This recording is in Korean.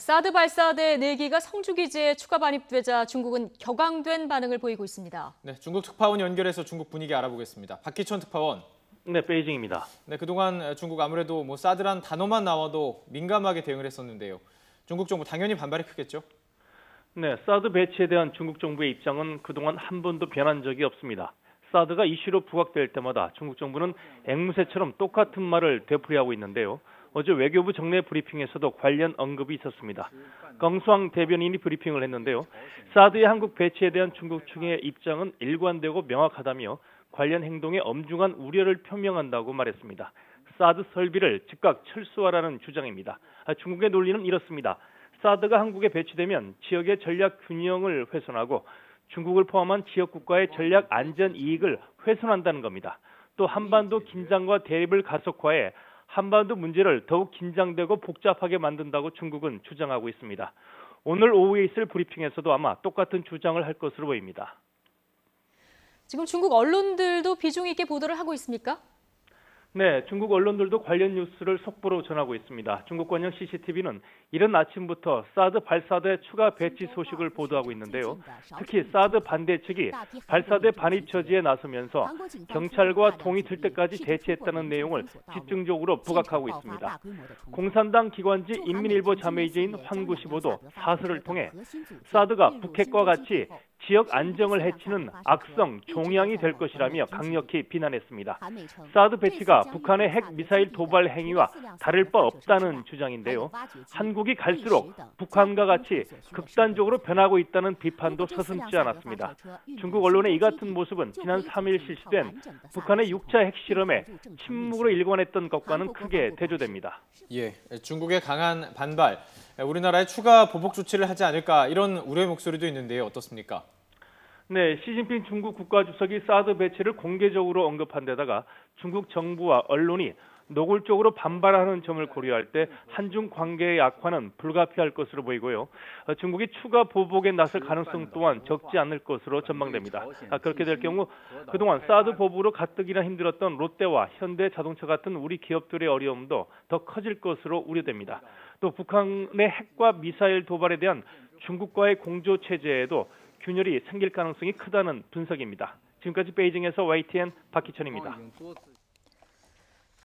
사드 발사대 4기가 성주기지에 추가 반입되자 중국은 격앙된 반응을 보이고 있습니다. 네, 중국 특파원 연결해서 중국 분위기 알아보겠습니다. 박기천 특파원. 네, 베이징입니다. 네, 그동안 중국 아무래도 사드란 단어만 나와도 민감하게 대응을 했었는데요. 중국 정부 당연히 반발이 크겠죠? 네, 사드 배치에 대한 중국 정부의 입장은 그동안 한 번도 변한 적이 없습니다. 사드가 이슈로 부각될 때마다 중국 정부는 앵무새처럼 똑같은 말을 되풀이하고 있는데요. 어제 외교부 정례 브리핑에서도 관련 언급이 있었습니다.耿수왕 대변인이 브리핑을 했는데요. 사드의 한국 배치에 대한 중국 측의 입장은 일관되고 명확하다며 관련 행동에 엄중한 우려를 표명한다고 말했습니다. 사드 설비를 즉각 철수하라는 주장입니다. 중국의 논리는 이렇습니다. 사드가 한국에 배치되면 지역의 전략 균형을 훼손하고 중국을 포함한 지역 국가의 전략 안전 이익을 훼손한다는 겁니다. 또 한반도 긴장과 대립을 가속화해 한반도 문제를 더욱 긴장되고 복잡하게 만든다고 중국은 주장하고 있습니다. 오늘 오후에 있을 브리핑에서도 아마 똑같은 주장을 할 것으로 보입니다. 지금 중국 언론들도 비중 있게 보도를 하고 있습니까? 네, 중국 언론들도 관련 뉴스를 속보로 전하고 있습니다. 중국 관영 CCTV는 이른 아침부터 사드 발사대 추가 배치 소식을 보도하고 있는데요. 특히 사드 반대 측이 발사대 반입 처지에 나서면서 경찰과 동이 들 때까지 대치했다는 내용을 집중적으로 부각하고 있습니다. 공산당 기관지 인민일보 자매이제인 환구시보도 사설을 통해 사드가 북핵과 같이 지역 안정을 해치는 악성 종양이 될 것이라며 강력히 비난했습니다. 사드 배치가 북한의 핵 미사일 도발 행위와 다를 바 없다는 주장인데요. 한국이 갈수록 북한과 같이 극단적으로 변하고 있다는 비판도 서슴지 않았습니다. 중국 언론의 이 같은 모습은 지난 3일 실시된 북한의 6차 핵실험에 침묵으로 일관했던 것과는 크게 대조됩니다. 예, 중국의 강한 반발, 우리나라에 추가 보복 조치를 하지 않을까 이런 우려의 목소리도 있는데요. 어떻습니까? 네, 시진핑 중국 국가주석이 사드 배치를 공개적으로 언급한 데다가 중국 정부와 언론이 노골적으로 반발하는 점을 고려할 때 한중 관계의 악화는 불가피할 것으로 보이고요. 중국이 추가 보복에 나설 가능성 또한 적지 않을 것으로 전망됩니다. 그렇게 될 경우 그동안 사드 보복으로 가뜩이나 힘들었던 롯데와 현대자동차 같은 우리 기업들의 어려움도 더 커질 것으로 우려됩니다. 또 북한의 핵과 미사일 도발에 대한 중국과의 공조 체제에도 균열이 생길 가능성이 크다는 분석입니다. 지금까지 베이징에서 YTN 박기천입니다.